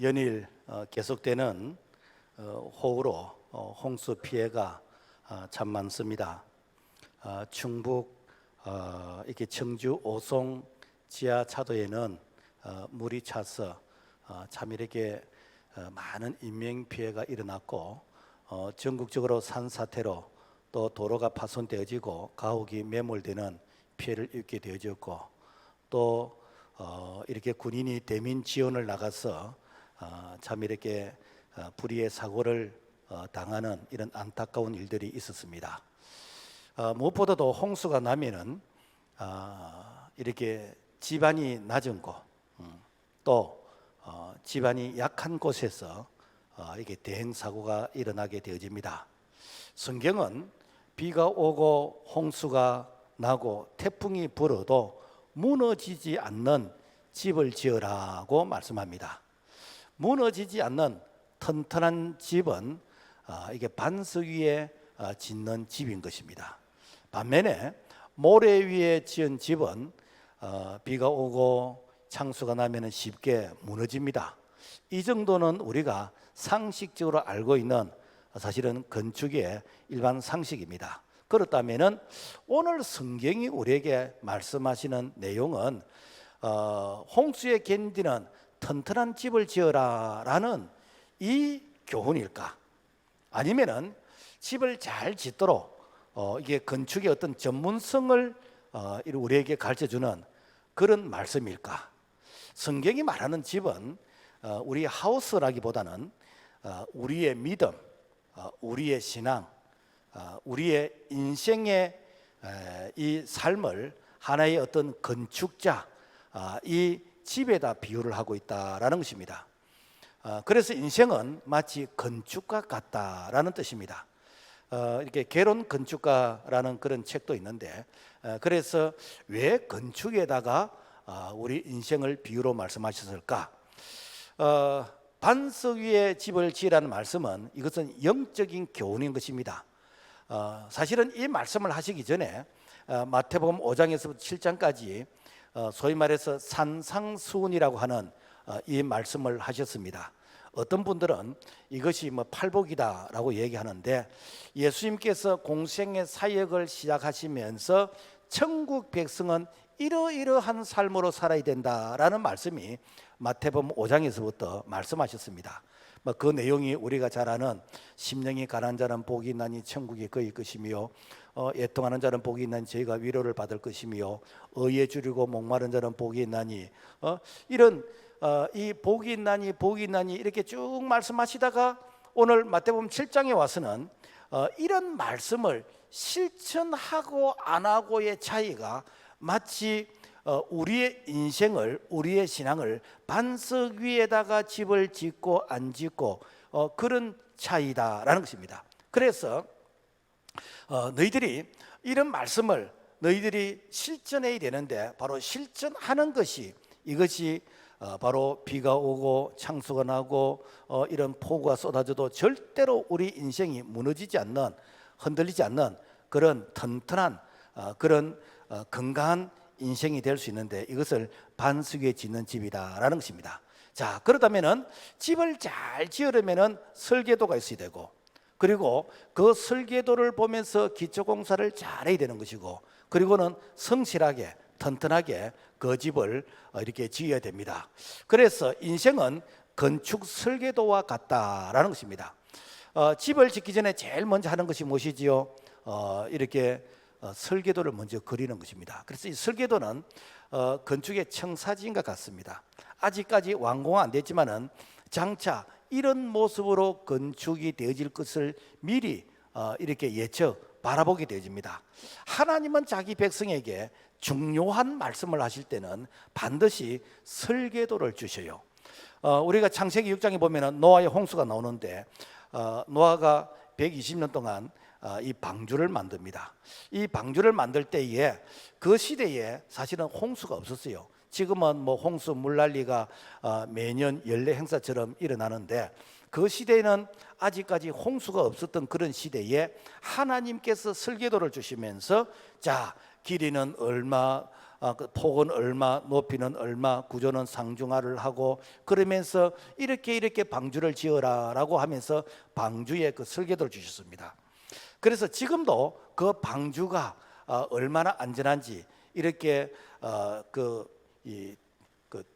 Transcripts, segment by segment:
연일 계속되는 호우로 홍수 피해가 참 많습니다. 충북 이렇게 청주 오송 지하 차도에는 물이 차서 참 이렇게 많은 인명 피해가 일어났고 전국적으로 산사태로 또 도로가 파손되어지고 가옥이 매몰되는 피해를 입게 되어졌고 또 이렇게 군인이 대민 지원을 나가서 참 이렇게 불의의 사고를 당하는 이런 안타까운 일들이 있었습니다. 무엇보다도 홍수가 나면은 이렇게 지반이 낮은 곳, 또 지반이 약한 곳에서 이게 대형 사고가 일어나게 되어집니다. 성경은 비가 오고 홍수가 나고 태풍이 불어도 무너지지 않는 집을 지으라고 말씀합니다. 무너지지 않는 튼튼한 집은 이게 반석 위에 짓는 집인 것입니다. 반면에 모래 위에 지은 집은 비가 오고 창수가 나면 쉽게 무너집니다. 이 정도는 우리가 상식적으로 알고 있는 사실은 건축의 일반 상식입니다. 그렇다면 오늘 성경이 우리에게 말씀하시는 내용은 홍수에 견디는 튼튼한 집을 지어라 라는 이 교훈일까? 아니면은 집을 잘 짓도록 이게 건축의 어떤 전문성을 우리에게 가르쳐주는 그런 말씀일까? 성경이 말하는 집은 우리 하우스라기보다는 우리의 믿음, 우리의 신앙, 우리의 인생의 이 삶을 하나의 어떤 건축자, 이 집에다 비유를 하고 있다라는 것입니다. 그래서 인생은 마치 건축가 같다라는 뜻입니다. 이렇게 개론 건축가라는 그런 책도 있는데, 그래서 왜 건축에다가 우리 인생을 비유로 말씀하셨을까? 반석 위에 집을 지으라는 말씀은 이것은 영적인 교훈인 것입니다. 사실은 이 말씀을 하시기 전에 마태복음 5장에서부터 7장까지 소위 말해서 산상수훈이라고 하는 이 말씀을 하셨습니다. 어떤 분들은 이것이 팔복이다라고 얘기하는데, 예수님께서 공생의 사역을 시작하시면서 천국 백성은 이러이러한 삶으로 살아야 된다라는 말씀이 마태복음 5장에서부터 말씀하셨습니다. 그 내용이 우리가 잘 아는 심령이 가난한 자는 복이 있나니 천국이 그의 것이며 애통하는 자는 복이 있나니 저희가 위로를 받을 것이며 의에 주리고 목마른 자는 복이 있나니 이런 이 복이 있나니 이렇게 쭉 말씀하시다가 오늘 마태복음 7장에 와서는 이런 말씀을 실천하고 안 하고의 차이가 마치 우리의 인생을, 우리의 신앙을 반석 위에다가 집을 짓고 안 짓고 그런 차이다라는 것입니다. 그래서 너희들이 이런 말씀을 너희들이 실천해야 되는데, 바로 실천하는 것이, 이것이 바로 비가 오고 창수가 나고 이런 폭우가 쏟아져도 절대로 우리 인생이 무너지지 않는, 흔들리지 않는 그런 튼튼한 그런 건강한 인생이 될 수 있는데, 이것을 반석 위에 짓는 집이다라는 것입니다. 자, 그렇다면은 집을 잘 지으려면은 설계도가 있어야 되고, 그리고 그 설계도를 보면서 기초공사를 잘해야 되는 것이고, 그리고는 성실하게 튼튼하게 그 집을 이렇게 지어야 됩니다. 그래서 인생은 건축 설계도와 같다라는 것입니다. 집을 짓기 전에 제일 먼저 하는 것이 무엇이지요? 이렇게 설계도를 먼저 그리는 것입니다. 그래서 이 설계도는 건축의 청사진과 같습니다. 아직까지 완공은 안 됐지만은 장차 이런 모습으로 건축이 되어질 것을 미리 이렇게 예측 바라보게 되어집니다. 하나님은 자기 백성에게 중요한 말씀을 하실 때는 반드시 설계도를 주셔요. 우리가 창세기 6장에 보면은 노아의 홍수가 나오는데, 노아가 120년 동안 이 방주를 만듭니다. 이 방주를 만들 때에 그 시대에 사실은 홍수가 없었어요. 지금은 홍수 물난리가 매년 연례 행사처럼 일어나는데, 그 시대에는 아직까지 홍수가 없었던 그런 시대에 하나님께서 설계도를 주시면서, 자, 길이는 얼마, 그 폭은 얼마, 높이는 얼마, 구조는 상중하를 하고 그러면서 이렇게 방주를 지어라라고 하면서 방주의 그 설계도를 주셨습니다. 그래서 지금도 그 방주가 얼마나 안전한지 이렇게 그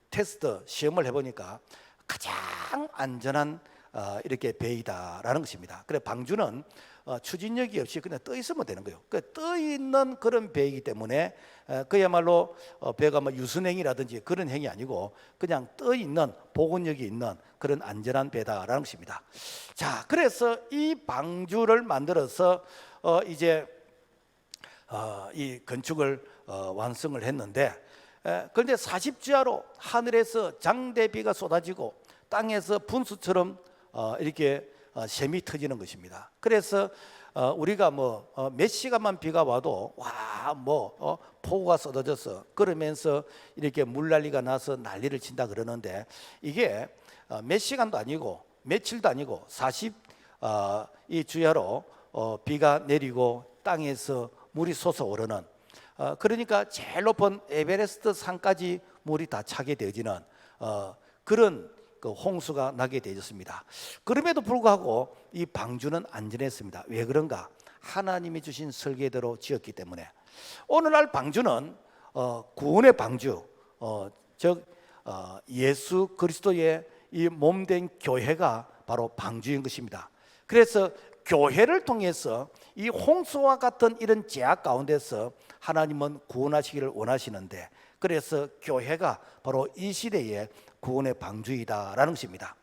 테스트 시험을 해보니까 가장 안전한 이렇게 배이다라는 것입니다. 그래 방주는 추진력이 없이 그냥 떠 있으면 되는 거예요. 떠 있는 그런 배이기 때문에 그야말로 배가 뭐 유순행이라든지 그런 행이 아니고 그냥 떠 있는 복원력이 있는 그런 안전한 배다라는 것입니다. 자, 그래서 이 방주를 만들어서 이제 이 건축을 완성을 했는데 그런데 40주야로 하늘에서 장대비가 쏟아지고 땅에서 분수처럼 이렇게 샘이 터지는 것입니다. 그래서 우리가 뭐 몇 시간만 비가 와도 폭우가 쏟아져서 그러면서 이렇게 물난리가 나서 난리를 친다 그러는데 이게 몇 시간도 아니고 며칠도 아니고 40이 주야로 비가 내리고 땅에서 물이 솟아오르는 그러니까 제일 높은 에베레스트 산까지 물이 다 차게 되어지는 그런 그 홍수가 나게 되었습니다. 그럼에도 불구하고 이 방주는 안전했습니다. 왜 그런가? 하나님이 주신 설계대로 지었기 때문에. 오늘날 방주는 구원의 방주, 즉 예수 그리스도의 이 몸된 교회가 바로 방주인 것입니다. 그래서 교회를 통해서 이 홍수와 같은 이런 제약 가운데서 하나님은 구원하시기를 원하시는데 그래서 교회가 바로 이 시대의 구원의 방주이다라는 것입니다.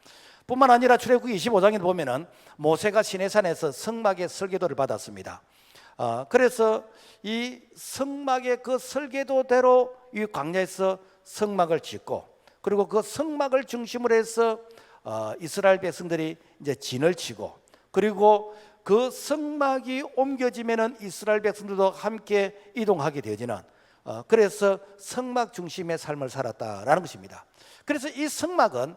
뿐만 아니라 출애굽기 25장에 보면은 모세가 시내산에서 성막의 설계도를 받았습니다. 그래서 이 성막의 그 설계도대로 이 광야에서 성막을 짓고 그리고 그 성막을 중심으로 해서 이스라엘 백성들이 이제 진을 치고 그리고 그 성막이 옮겨지면은 이스라엘 백성들도 함께 이동하게 되어지는 그래서 성막 중심의 삶을 살았다라는 것입니다. 그래서 이 성막은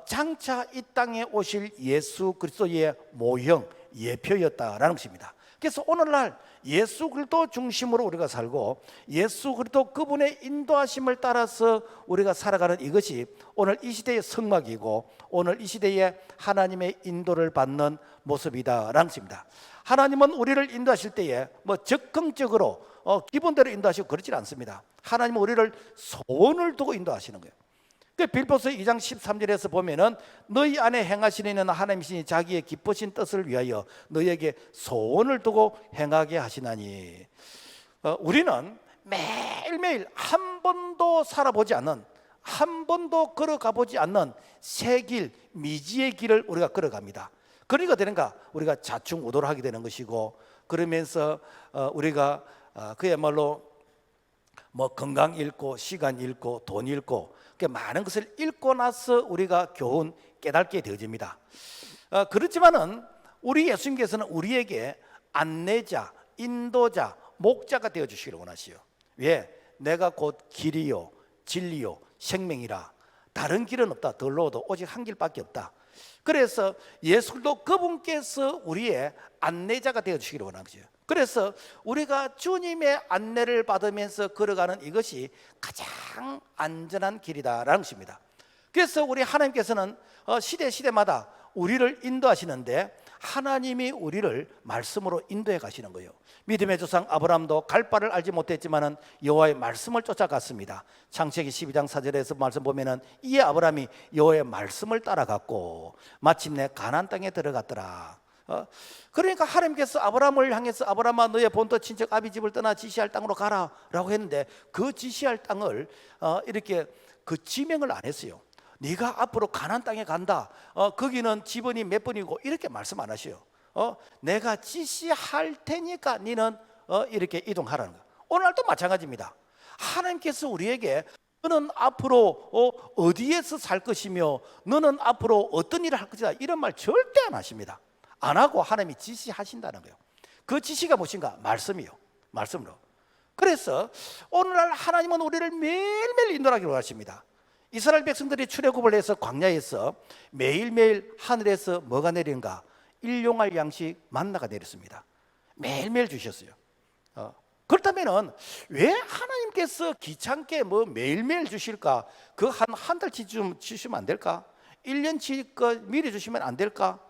장차 이 땅에 오실 예수 그리스도의 모형 예표였다라는 것입니다. 그래서 오늘날 예수 그리스도 중심으로 우리가 살고 예수 그리스도 그분의 인도하심을 따라서 우리가 살아가는 이것이 오늘 이 시대의 성막이고 오늘 이 시대에 하나님의 인도를 받는 모습이다라는 것입니다. 하나님은 우리를 인도하실 때에 뭐 적극적으로 기본대로 인도하시고 그러지 않습니다. 하나님은 우리를 소원을 두고 인도하시는 거예요. 그 빌보서 2장 13절에서 보면은 너희 안에 행하시는 이는 하나님이시니 자기의 기쁘신 뜻을 위하여 너희에게 소원을 두고 행하게 하시나니 우리는 매일매일 한 번도 살아보지 않는 한 번도 걸어가 보지 않는 새 길, 미지의 길을 우리가 걸어갑니다. 그러니까 되는가? 우리가 자충우돌을 하게 되는 것이고 그러면서 우리가 그야말로 뭐 건강 잃고 시간 잃고 돈 잃고 많은 것을 잃고 나서 우리가 교훈 깨닫게 되어집니다. 그렇지만은 우리 예수님께서는 우리에게 안내자, 인도자, 목자가 되어 주시기를 원하시오. 왜? 내가 곧 길이요 진리요 생명이라 다른 길은 없다. 덜러워도 오직 한 길밖에 없다. 그래서 예수도 그분께서 우리의 안내자가 되어 주시기를 원하는 거죠. 그래서 우리가 주님의 안내를 받으면서 걸어가는 이것이 가장 안전한 길이다라는 것입니다. 그래서 우리 하나님께서는 시대마다 우리를 인도하시는데 하나님이 우리를 말씀으로 인도해 가시는 거예요. 믿음의 조상 아브라함도 갈 바를 알지 못했지만은 여호와의 말씀을 쫓아갔습니다. 창세기 12장 4절에서 말씀 보면은 이에 아브라함이 여호와의 말씀을 따라갔고 마침내 가나안 땅에 들어갔더라. 그러니까 하나님께서 아브라함을 향해서 아브라함아 너의 본토 친척 아비 집을 떠나 지시할 땅으로 가라라고 했는데 그 지시할 땅을 이렇게 그 지명을 안 했어요. 네가 앞으로 가나안 땅에 간다. 거기는 지번이 몇 번이고 이렇게 말씀 안 하셔요. 내가 지시할 테니까 너는 이렇게 이동하라는 거예요. 오늘도 마찬가지입니다. 하나님께서 우리에게 너는 앞으로 어디에서 살 것이며 너는 앞으로 어떤 일을 할 것이다 이런 말 절대 안 하십니다. 안 하고 하나님이 지시하신다는 거예요. 그 지시가 무엇인가? 말씀이요. 말씀으로. 그래서 오늘날 하나님은 우리를 매일매일 인도하기로 하십니다. 이스라엘 백성들이 출애굽을 해서 광야에서 매일매일 하늘에서 뭐가 내리는가? 일용할 양식 만나가 내렸습니다. 매일매일 주셨어요. 그렇다면은 왜 하나님께서 귀찮게 뭐 매일매일 주실까? 그 한 달치 좀 주시면 안 될까? 1년치 거 미리 주시면 안 될까?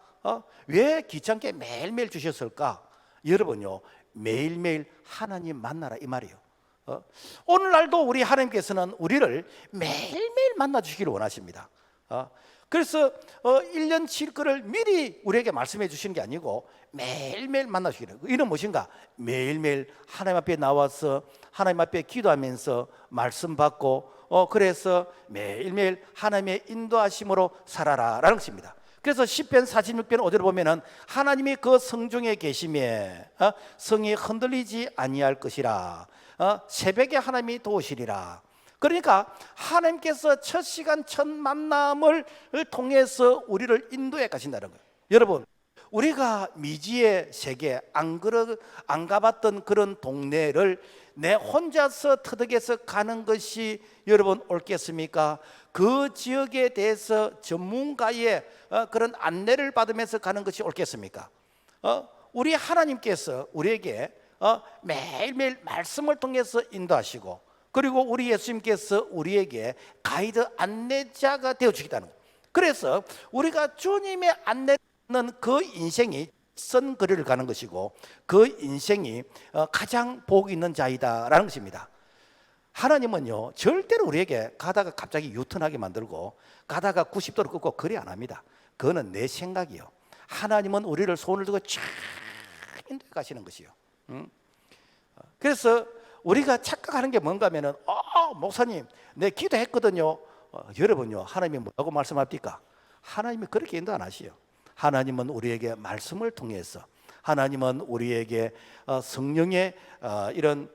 왜 귀찮게 매일매일 주셨을까? 여러분요, 매일매일 하나님 만나라 이 말이에요. 오늘날도 우리 하나님께서는 우리를 매일매일 만나 주시기를 원하십니다. 그래서 1년 칠 거를 미리 우리에게 말씀해 주시는 게 아니고 매일매일 만나 주시는 거예요. 이는 무엇인가? 매일매일 하나님 앞에 나와서 하나님 앞에 기도하면서 말씀 받고 그래서 매일매일 하나님의 인도하심으로 살아라라는 것입니다. 그래서 시편 46편 5절을 보면은 하나님이 그 성중에 계심에 성이 흔들리지 아니할 것이라, 새벽에 하나님이 도우시리라. 그러니까 하나님께서 첫 시간 첫 만남을 통해서 우리를 인도해 가신다는 거예요. 여러분, 우리가 미지의 세계 안 가봤던 그런 동네를 내 혼자서 터득해서 가는 것이 여러분 옳겠습니까? 그 지역에 대해서 전문가의 그런 안내를 받으면서 가는 것이 옳겠습니까? 우리 하나님께서 우리에게 매일매일 말씀을 통해서 인도하시고, 그리고 우리 예수님께서 우리에게 가이드 안내자가 되어주시다는 거예요. 그래서 우리가 주님의 안내는 그 인생이 선 거리를 가는 것이고 그 인생이 가장 복 있는 자이다라는 것입니다. 하나님은요 절대로 우리에게 가다가 갑자기 유턴하게 만들고 가다가 90도로 꺾고 그리 안 합니다. 그거는 내 생각이요. 하나님은 우리를 손을 들고 쫙 인도해 가시는 것이요. 그래서 우리가 착각하는 게 뭔가 하면은 목사님 내 기도했거든요. 여러분요, 하나님이 뭐라고 말씀합니까? 하나님이 그렇게 인도 안 하시요. 하나님은 우리에게 말씀을 통해서, 하나님은 우리에게 성령의 이런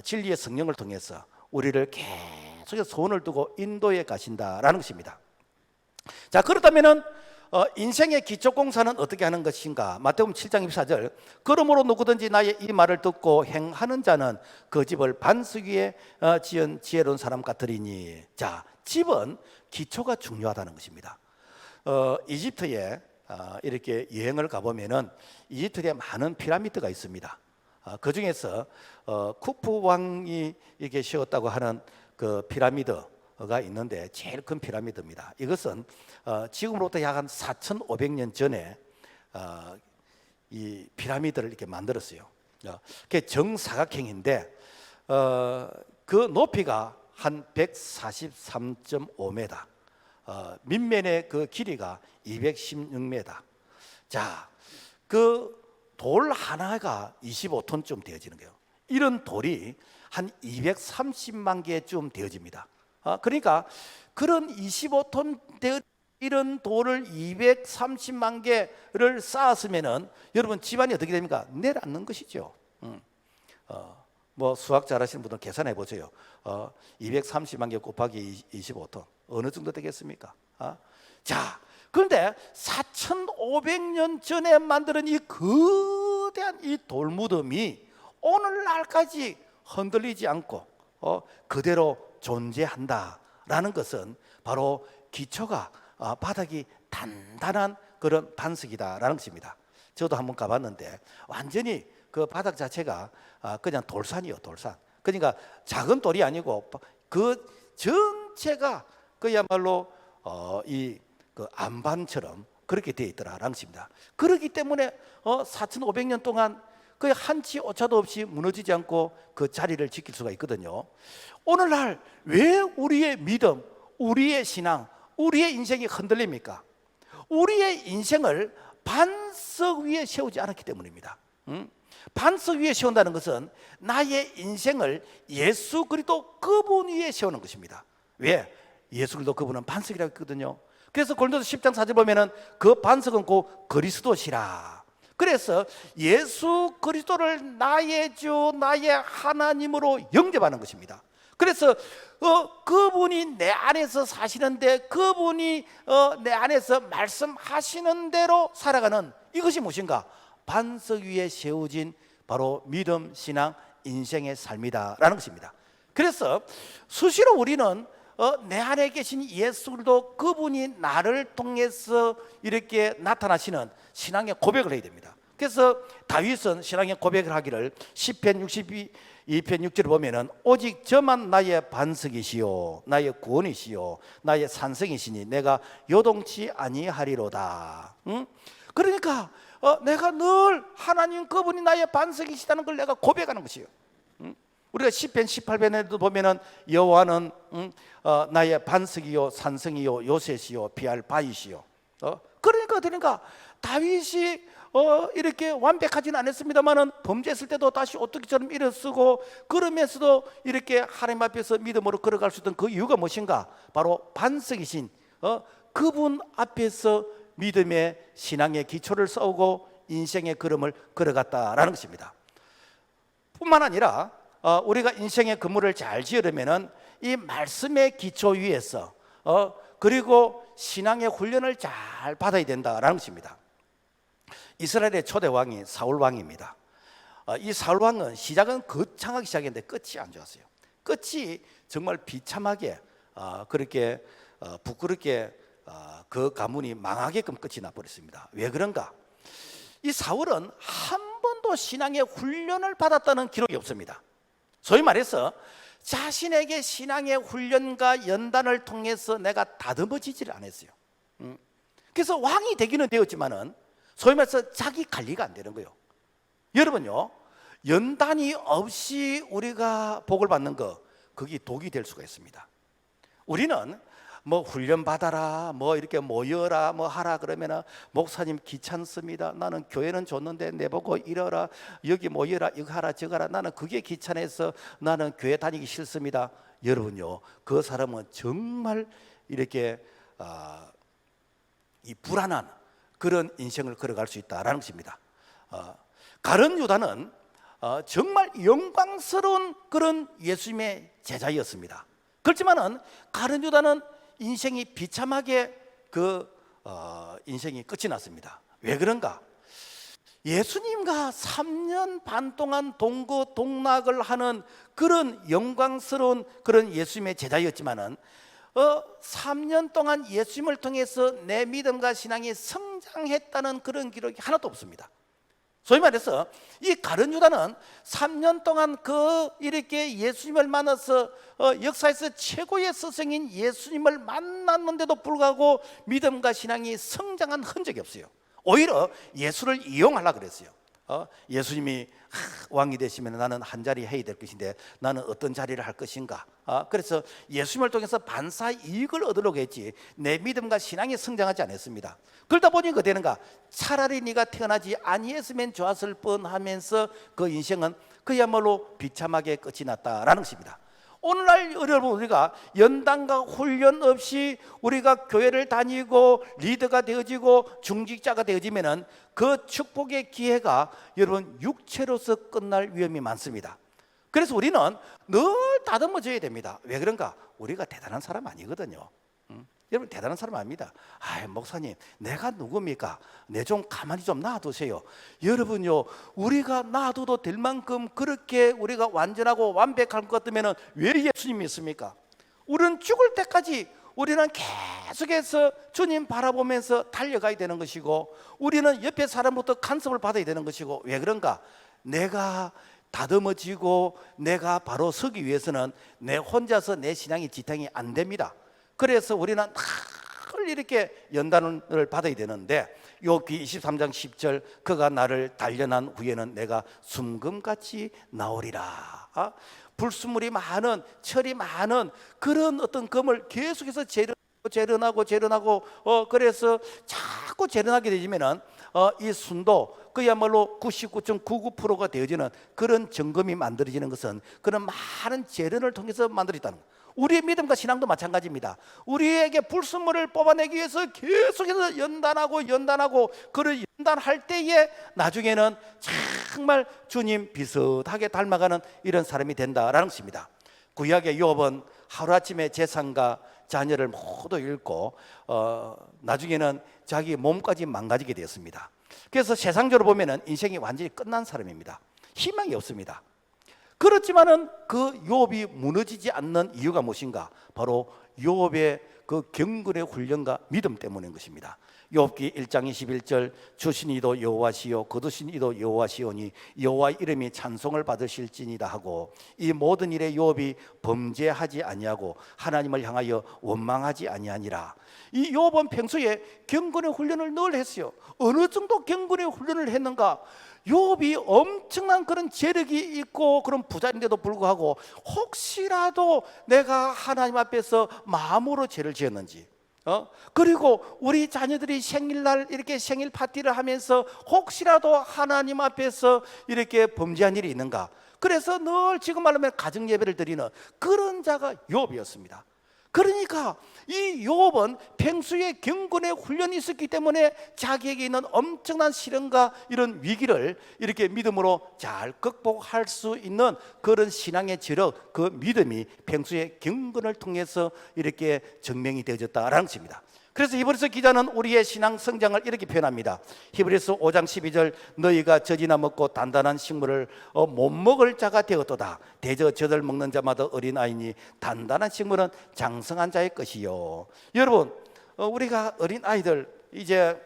진리의 성령을 통해서 우리를 계속 손을 두고 인도해 가신다라는 것입니다. 자, 그렇다면은 인생의 기초공사는 어떻게 하는 것인가? 마태복음 7장 24절, 그러므로 누구든지 나의 이 말을 듣고 행하는 자는 그 집을 반석 위에 지은 지혜로운 사람 같으리니. 자, 집은 기초가 중요하다는 것입니다. 이집트에 이렇게 여행을 가보면은 이집트에 많은 피라미드가 있습니다. 그 중에서 쿠프 왕이 이렇게 세웠다고 하는 그 피라미드가 있는데 제일 큰 피라미드입니다. 이것은 지금으로부터 약 한 4,500년 전에 이 피라미드를 이렇게 만들었어요. 그게 정사각형인데 그 높이가 한 143.5m, 밑면의 그 길이가 216m. 자, 그 돌 하나가 25톤쯤 되어지는 거예요. 이런 돌이 한 230만 개쯤 되어집니다. 그러니까 그런 25톤 이런 돌을 230만 개를 쌓았으면은 여러분 집안이 어떻게 됩니까? 내려앉는 것이죠. 뭐 수학 잘하시는 분들 계산해 보세요. 230만 개 곱하기 25톤 어느 정도 되겠습니까? 자, 그런데 4,500년 전에 만드는 이 거대한 이 돌무덤이 오늘날까지 흔들리지 않고 그대로 존재한다라는 것은 바로 기초가 바닥이 단단한 그런 반석이다라는 것입니다. 저도 한번 가봤는데 완전히 그 바닥 자체가 그냥 돌산이요, 돌산. 그러니까 작은 돌이 아니고 그 전체가 그야말로 이 그 안반처럼 그렇게 되어 있더라라는 것입니다. 그렇기 때문에 4,500년 동안 그 한치 오차도 없이 무너지지 않고 그 자리를 지킬 수가 있거든요. 오늘날 왜 우리의 믿음, 우리의 신앙, 우리의 인생이 흔들립니까? 우리의 인생을 반석 위에 세우지 않았기 때문입니다. 반석 위에 세운다는 것은 나의 인생을 예수 그리스도 그분 위에 세우는 것입니다. 왜? 예수 그리스도 그분은 반석이라고 했거든요. 그래서 고린도서 10장 4절 보면은 그 반석은 곧 그리스도시라. 그래서 예수 그리스도를 나의 주, 나의 하나님으로 영접하는 것입니다. 그래서 그분이 내 안에서 사시는데 그분이 내 안에서 말씀하시는 대로 살아가는 이것이 무엇인가? 반석 위에 세워진 바로 믿음, 신앙, 인생의 삶이다라는 것입니다. 그래서 수시로 우리는 내 안에 계신 예수 그리스도 그분이 나를 통해서 이렇게 나타나시는 신앙의 고백을 해야 됩니다. 그래서 다윗은 신앙의 고백을 하기를 시편 62편 6절을 보면은 오직 저만 나의 반석이시요 나의 구원이시요 나의 산성이시니 내가 요동치 아니하리로다. 그러니까 내가 늘 하나님 그분이 나의 반석이시다는 걸 내가 고백하는 것이요. 우리가 시편 18편에도 보면은 여호와는 나의 반석이요 산성이요 요새시요 피할 바위시요. 그러니까 다윗이 이렇게 완벽하지는 않았습니다만은 범죄했을 때도 다시 오뚜기처럼 일어서고 그러면서도 이렇게 하나님 앞에서 믿음으로 걸어갈 수 있던 그 이유가 무엇인가? 바로 반석이신 그분 앞에서 믿음의 신앙의 기초를 쌓고 인생의 걸음을 걸어갔다라는 것입니다. 뿐만 아니라 우리가 인생의 건물을 잘 지으려면은 이 말씀의 기초 위에서 그리고 신앙의 훈련을 잘 받아야 된다라는 것입니다. 이스라엘의 초대 왕이 사울 왕입니다. 이 사울 왕은 시작은 거창하게 시작했는데 끝이 안 좋았어요. 끝이 정말 비참하게 그렇게 부끄럽게 그 가문이 망하게끔 끝이 나버렸습니다. 왜 그런가? 이 사울은 한 번도 신앙의 훈련을 받았다는 기록이 없습니다. 소위 말해서 자신에게 신앙의 훈련과 연단을 통해서 내가 다듬어지지를 않았어요. 그래서 왕이 되기는 되었지만은 소위 말해서 자기 관리가 안 되는 거예요. 여러분요, 연단이 없이 우리가 복을 받는 거, 그게 독이 될 수가 있습니다. 우리는 뭐 훈련 받아라, 뭐 이렇게 모여라, 뭐 하라 그러면은 목사님 귀찮습니다. 나는 교회는 줬는데 내보고 이러라, 여기 모여라, 이거 하라, 저거 하라. 나는 그게 귀찮아서 나는 교회 다니기 싫습니다. 여러분요, 그 사람은 정말 이렇게 이 불안한 그런 인생을 걸어갈 수 있다라는 것입니다. 가룟 유다는 정말 영광스러운 그런 예수님의 제자였습니다. 그렇지만은 가룟 유다는 인생이 비참하게 인생이 끝이 났습니다. 왜 그런가? 예수님과 3년 반 동안 동거동락을 하는 그런 영광스러운 그런 예수님의 제자였지만은 3년 동안 예수님을 통해서 내 믿음과 신앙이 성장했다는 그런 기록이 하나도 없습니다. 소위 말해서 이 가룟 유다는 3년 동안 이렇게 예수님을 만나서 역사에서 최고의 스승인 예수님을 만났는데도 불구하고 믿음과 신앙이 성장한 흔적이 없어요. 오히려 예수를 이용하려고 그랬어요. 예수님이 왕이 되시면 나는 한 자리 해야 될 것인데 나는 어떤 자리를 할 것인가. 그래서 예수님을 통해서 반사 이익을 얻으려고 했지 내 믿음과 신앙이 성장하지 않았습니다. 그러다 보니 그 되는가? 차라리 네가 태어나지 아니했으면 좋았을 뻔하면서 그 인생은 그야말로 비참하게 끝이 났다라는 것입니다. 오늘날 여러분, 우리가 연단과 훈련 없이 우리가 교회를 다니고 리더가 되어지고 중직자가 되어지면은 그 축복의 기회가 여러분 육체로서 끝날 위험이 많습니다. 그래서 우리는 늘 다듬어져야 됩니다. 왜 그런가? 우리가 대단한 사람 아니거든요. 여러분, 대단한 사람 아닙니다. 목사님, 내가 누굽니까? 내 좀 가만히 좀 놔두세요. 여러분요, 우리가 놔둬도 될 만큼 그렇게 우리가 완전하고 완벽한 것 같으면 왜 예수님이 있습니까? 우리는 죽을 때까지 우리는 계속해서 주님 바라보면서 달려가야 되는 것이고, 우리는 옆에 사람부터 간섭을 받아야 되는 것이고. 왜 그런가? 내가 다듬어지고 내가 바로 서기 위해서는 내 혼자서 내 신앙이 지탱이 안 됩니다. 그래서 우리는 늘 이렇게 연단을 받아야 되는데, 욥기 23장 10절, 그가 나를 단련한 후에는 내가 숨금같이 나오리라. 불순물이 많은, 철이 많은 그런 어떤 검을 계속해서 재련하고 그래서 자꾸 재련하게 되지면은 이 순도 그야말로 99.99%가 되어지는 그런 점검이 만들어지는 것은 그런 많은 재련을 통해서 만들어졌다는 것. 우리의 믿음과 신앙도 마찬가지입니다. 우리에게 불순물을 뽑아내기 위해서 계속해서 연단하고 그를 연단할 때에 나중에는 정말 주님 비슷하게 닮아가는 이런 사람이 된다라는 것입니다. 구약의 욥은 하루아침에 재산과 자녀를 모두 잃고 나중에는 자기 몸까지 망가지게 되었습니다. 그래서 세상적으로 보면은 인생이 완전히 끝난 사람입니다. 희망이 없습니다. 그렇지만은 그 욥이 무너지지 않는 이유가 무엇인가? 바로 욥의 그 경건의 훈련과 믿음 때문인 것입니다. 욥기 1장 21절 주신 이도 여호와시요 거두신 이도 여호와시오니 여호와 이름이 찬송을 받으실지니라 하고, 이 모든 일에 욥이 범죄하지 아니하고 하나님을 향하여 원망하지 아니하니라. 이 욥은 평소에 경건의 훈련을 늘 했어요. 어느 정도 경건의 훈련을 했는가? 욥이 엄청난 그런 재력이 있고 그런 부자인데도 불구하고 혹시라도 내가 하나님 앞에서 마음으로 죄를 지었는지, 그리고 우리 자녀들이 생일날 이렇게 생일 파티를 하면서 혹시라도 하나님 앞에서 이렇게 범죄한 일이 있는가? 그래서 늘 지금 말하면 가정 예배를 드리는 그런 자가 욥이었습니다. 그러니까 이 욥은 평소에 경건의 훈련이 있었기 때문에 자기에게 있는 엄청난 시련과 이런 위기를 이렇게 믿음으로 잘 극복할 수 있는 그런 신앙의 지력, 그 믿음이 평소에 경건을 통해서 이렇게 증명이 되어졌다라는 것입니다. 그래서 히브리서 기자는 우리의 신앙 성장을 이렇게 표현합니다. 히브리서 5장 12절 너희가 젖이나 먹고 단단한 식물을 못 먹을 자가 되었도다. 대저 젖을 먹는 자마다 어린아이니 단단한 식물은 장성한 자의 것이요. 여러분, 우리가 어린아이들 이제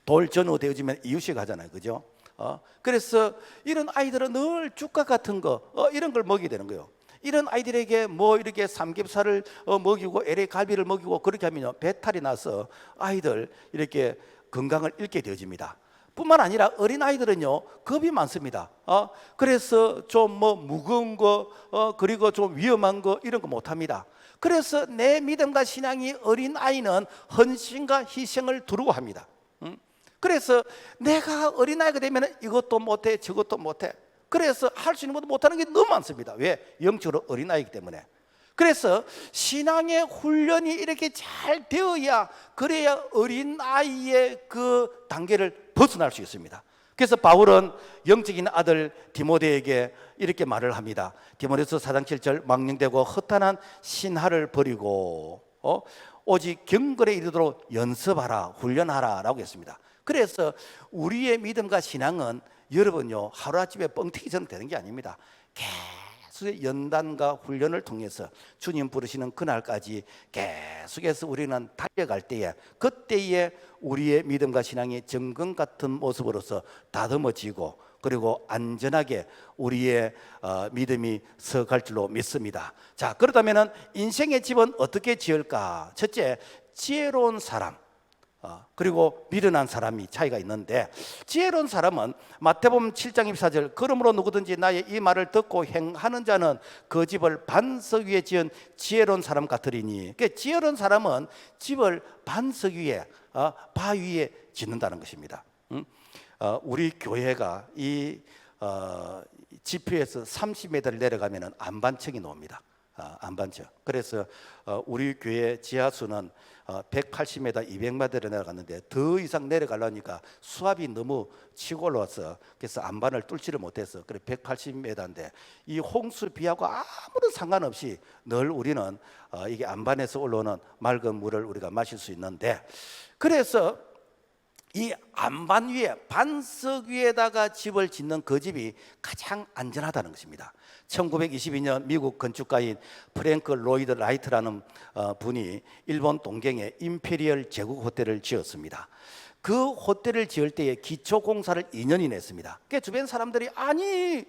돌 전후 되어지면 이유식 하잖아요, 그죠? 그래서 이런 아이들은 늘 죽과 같은 거 이런 걸 먹이게 되는 거예요. 이런 아이들에게 뭐 이렇게 삼겹살을 먹이고 LA 갈비를 먹이고 그렇게 하면 배탈이 나서 아이들 이렇게 건강을 잃게 되어집니다. 뿐만 아니라 어린 아이들은요 겁이 많습니다. 그래서 좀 뭐 무거운 거 그리고 좀 위험한 거 이런 거 못합니다. 그래서 내 믿음과 신앙이 어린 아이는 헌신과 희생을 두려워합니다. 그래서 내가 어린아이가 되면 이것도 못해 저것도 못해. 그래서 할 수 있는 것도 못하는 게 너무 많습니다. 왜? 영적으로 어린아이기 때문에. 그래서 신앙의 훈련이 이렇게 잘 되어야, 그래야 어린아이의 그 단계를 벗어날 수 있습니다. 그래서 바울은 영적인 아들 디모데에게 이렇게 말을 합니다. 디모데서 4장 7절 망령되고 허탄한 신하를 버리고 오직 경건에 이르도록 연습하라, 훈련하라 라고 했습니다. 그래서 우리의 믿음과 신앙은 여러분요 하루아침에 뻥튀기 전 되는 게 아닙니다. 계속 연단과 훈련을 통해서 주님 부르시는 그날까지 계속해서 우리는 달려갈 때에, 그때에 우리의 믿음과 신앙이 정금 같은 모습으로서 다듬어지고 그리고 안전하게 우리의 믿음이 서갈 줄로 믿습니다. 자, 그렇다면 인생의 집은 어떻게 지을까? 첫째, 지혜로운 사람 그리고 미련한 사람이 차이가 있는데, 지혜로운 사람은 마태복음 7장 24절 그러므로 누구든지 나의 이 말을 듣고 행하는 자는 그 집을 반석 위에 지은 지혜로운 사람 같으리니. 그러니까 지혜로운 사람은 집을 반석 위에 바 위에 짓는다는 것입니다. 우리 교회가 이 지표에서 30m를 내려가면 안반층이 나옵니다. 안반층. 그래서 우리 교회 지하수는 180m, 200m를 내려갔는데 더 이상 내려가려니까 수압이 너무 치고 올라와서 그래서 안반을 뚫지를 못해서 그래 180m인데 이 홍수 비하고 아무런 상관없이 늘 우리는 이게 안반에서 올라오는 맑은 물을 우리가 마실 수 있는데, 그래서 이 안반 위에 반석 위에다가 집을 짓는 그 집이 가장 안전하다는 것입니다. 1922년 미국 건축가인 프랭크 로이드 라이트라는 분이 일본 동경에 임페리얼 제국 호텔을 지었습니다. 그 호텔을 지을 때에 기초 공사를 2년이나 했습니다. 그 주변 사람들이 아니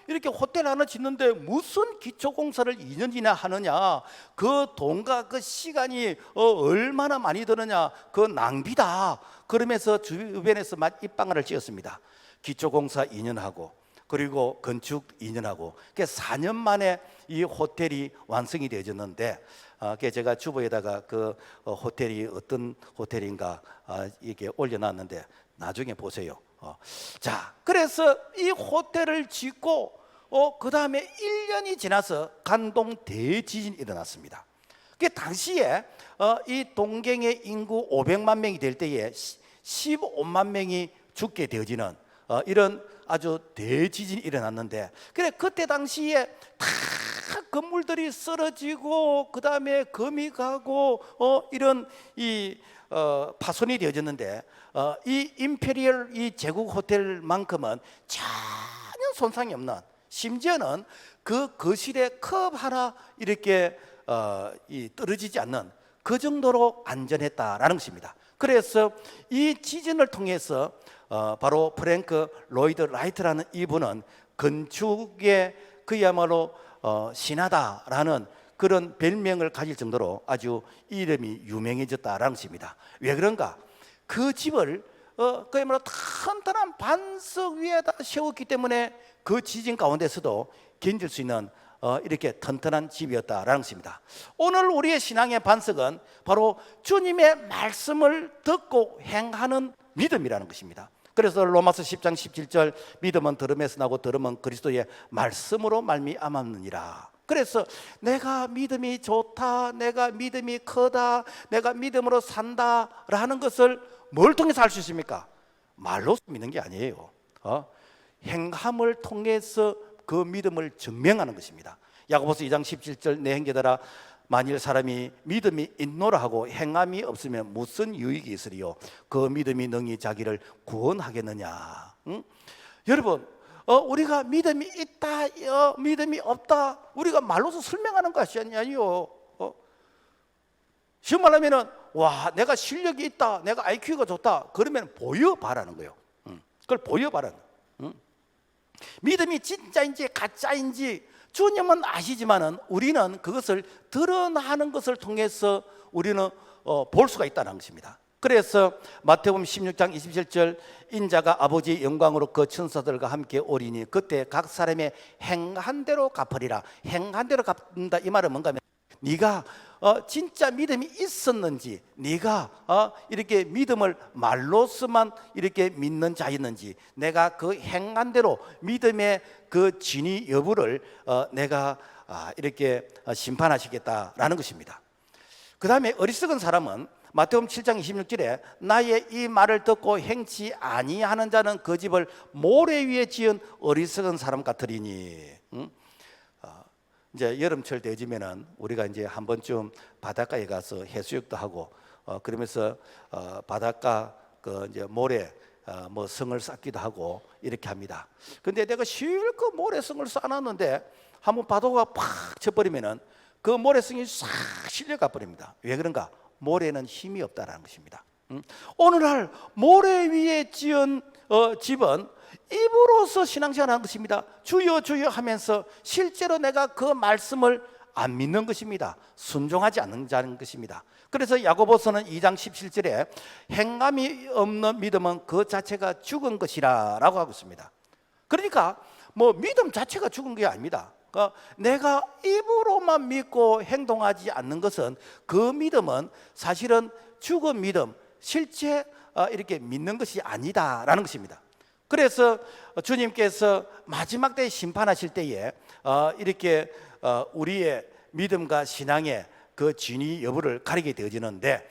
이렇게 호텔 하나 짓는데 무슨 기초 공사를 2년이나 하느냐, 그 돈과 그 시간이 얼마나 많이 드느냐, 그 낭비다. 그러면서 주변에서 막 입방아를 찧었습니다. 기초 공사 2년 하고 그리고 건축 2년 하고 4년 만에 이 호텔이 완성이 되어졌는데, 제가 주보에다가 그 호텔이 어떤 호텔인가 이렇게 올려놨는데 나중에 보세요. 자, 그래서 이 호텔을 짓고 그 다음에 1년이 지나서 간동 대지진이 일어났습니다. 그 당시에 이 동경의 인구 500만 명이 될 때에 15만 명이 죽게 되어지는 이런 아주 대지진이 일어났는데, 그래 그때 당시에 다 건물들이 쓰러지고 그 다음에 금이 가고 이런 이 파손이 되어졌는데, 이 임페리얼 이 제국 호텔만큼은 전혀 손상이 없는, 심지어는 그 거실에 컵 하나 이렇게 떨어지지 않는 그 정도로 안전했다라는 것입니다. 그래서 이 지진을 통해서 바로 프랭크 로이드 라이트라는 이분은 건축의 그야말로 신하다라는 그런 별명을 가질 정도로 아주 이름이 유명해졌다라는 것입니다. 왜 그런가? 그 집을 그야말로 탄탄한 반석 위에다 세웠기 때문에 그 지진 가운데서도 견딜 수 있는 이렇게 튼튼한 집이었다라는 것입니다. 오늘 우리의 신앙의 반석은 바로 주님의 말씀을 듣고 행하는 믿음이라는 것입니다. 그래서 로마서 10장 17절 믿음은 들음에서 나고 들음은 그리스도의 말씀으로 말미암았느니라. 그래서 내가 믿음이 좋다, 내가 믿음이 크다, 내가 믿음으로 산다라는 것을 뭘 통해서 알 수 있습니까? 말로서 믿는 게 아니에요. 행함을 통해서 그 믿음을 증명하는 것입니다. 야고보서 2장 17절 내 형제들아 만일 사람이 믿음이 있노라 하고 행함이 없으면 무슨 유익이 있으리요? 그 믿음이 능히 자기를 구원하겠느냐? 여러분, 우리가 믿음이 있다, 믿음이 없다, 우리가 말로서 설명하는 것이 아니요. 쉬운 말하면은 와, 내가 실력이 있다, 내가 IQ가 좋다, 그러면 보여봐라는 거예요. 그걸 보여봐라는 거예요. 믿음이 진짜인지 가짜인지 주님은 아시지만은 우리는 그것을 드러나는 것을 통해서 우리는 볼 수가 있다는 것입니다. 그래서 마태복음 16장 27절 인자가 아버지의 영광으로 그 천사들과 함께 오리니 그때 각 사람의 행한 대로 갚으리라. 행한 대로 갚는다 이 말은 뭔가 하면 네가 진짜 믿음이 있었는지, 네가 이렇게 믿음을 말로서만 이렇게 믿는 자였는지, 내가 그 행한 대로 믿음의 그 진위 여부를 내가 이렇게 심판하시겠다라는 것입니다. 그 다음에 어리석은 사람은 마태복음 7장 26절에 나의 이 말을 듣고 행치 아니하는 자는 그 집을 모래 위에 지은 어리석은 사람 같으리니. 이제 여름철 되어지면은 우리가 이제 한 번쯤 바닷가에 가서 해수욕도 하고 그러면서 바닷가 그 이제 모래 뭐 성을 쌓기도 하고 이렇게 합니다. 근데 내가 실컷 모래성을 쌓아놨는데 한번 파도가 팍 쳐버리면은 그 모래성이 싹 실려가 버립니다. 왜 그런가? 모래는 힘이 없다라는 것입니다. 오늘날 모래 위에 지은 집은 입으로서 신앙생활하는 것입니다. 주여 주여 하면서 실제로 내가 그 말씀을 안 믿는 것입니다. 순종하지 않는 자는 것입니다. 그래서 야고보서는 2장 17절에 행함이 없는 믿음은 그 자체가 죽은 것이라 라고 하고 있습니다. 그러니까 뭐 믿음 자체가 죽은 게 아닙니다. 내가 입으로만 믿고 행동하지 않는 것은 그 믿음은 사실은 죽은 믿음, 실제 이렇게 믿는 것이 아니다라는 것입니다. 그래서 주님께서 마지막 때에 심판하실 때에 이렇게 우리의 믿음과 신앙의 그 진위 여부를 가리게 되어지는데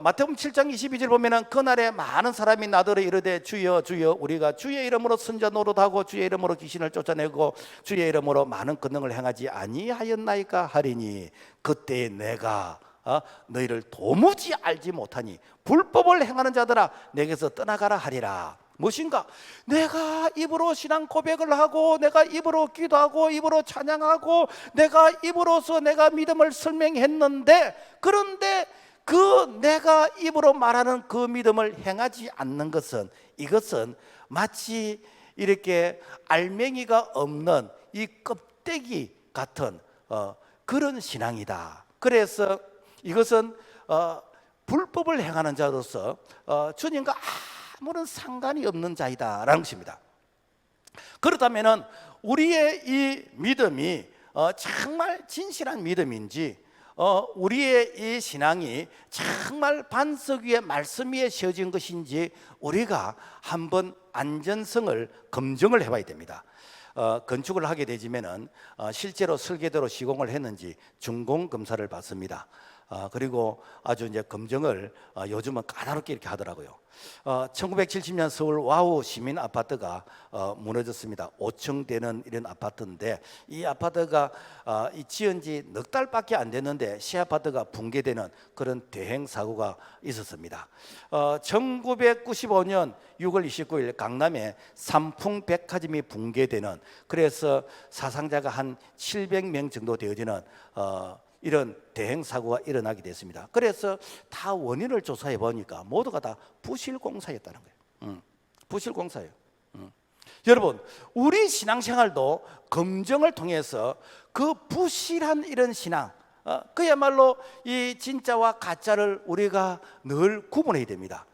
마태복음 7장 22절 보면은 그날에 많은 사람이 나더러 이르되 주여 주여 우리가 주의 이름으로 선자 노릇하고 주의 이름으로 귀신을 쫓아내고 주의 이름으로 많은 권능을 행하지 아니하였나이까 하리니 그때 내가 너희를 도무지 알지 못하니 불법을 행하는 자들아 내게서 떠나가라 하리라. 무엇인가? 내가 입으로 신앙 고백을 하고 내가 입으로 기도하고 입으로 찬양하고 내가 입으로서 내가 믿음을 설명했는데 그런데 그 내가 입으로 말하는 그 믿음을 행하지 않는 것은 이것은 마치 이렇게 알맹이가 없는 이 껍데기 같은 그런 신앙이다. 그래서 이것은 불법을 행하는 자로서 주님과 아무런 상관이 없는 자이다라는 것입니다. 그렇다면 우리의 이 믿음이 정말 진실한 믿음인지 우리의 이 신앙이 정말 반석 위에 말씀 위에 세워진 것인지 우리가 한번 안전성을 검증을 해봐야 됩니다. 건축을 하게 되지면은 실제로 설계대로 시공을 했는지 준공 검사를 받습니다. 그리고 아주 이제 검증을 요즘은 까다롭게 이렇게 하더라고요. 1970년 서울 와우 시민 아파트가 무너졌습니다. 5층 되는 이런 아파트인데 이 아파트가 지은 지 넉 달밖에 안 됐는데 시 아파트가 붕괴되는 그런 대행 사고가 있었습니다. 1995년 6월 29일 강남에 삼풍백화점이 붕괴되는 그래서 사상자가 한 700명 정도 되어지는 이런 대행 사고가 일어나게 됐습니다. 그래서 다 원인을 조사해 보니까 모두가 다 부실공사였다는 거예요. 부실공사예요. 여러분, 우리 신앙생활도 검증을 통해서 그 부실한 이런 신앙, 그야말로 이 진짜와 가짜를 우리가 늘 구분해야 됩니다.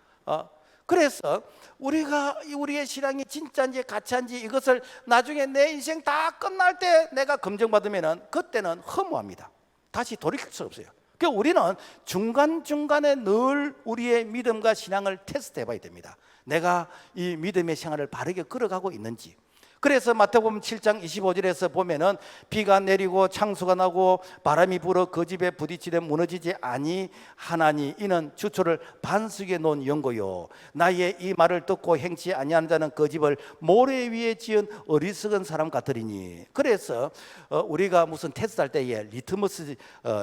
그래서 우리가 우리의 신앙이 진짜인지 가짜인지 이것을 나중에 내 인생 다 끝날 때 내가 검증받으면은 그때는 허무합니다. 다시 돌이킬 수 없어요. 그러니까 우리는 중간중간에 늘 우리의 믿음과 신앙을 테스트해 봐야 됩니다. 내가 이 믿음의 생활을 바르게 걸어가고 있는지. 그래서 마태복음 7장 25절에서 보면은 비가 내리고 창수가 나고 바람이 불어 그 집에 부딪히되 무너지지 아니하나니 이는 주초를 반석에 놓은 연고요 나의 이 말을 듣고 행치 아니하는 자는 그 집을 모래 위에 지은 어리석은 사람 같으리니. 그래서 우리가 무슨 테스트할 때에 리트머스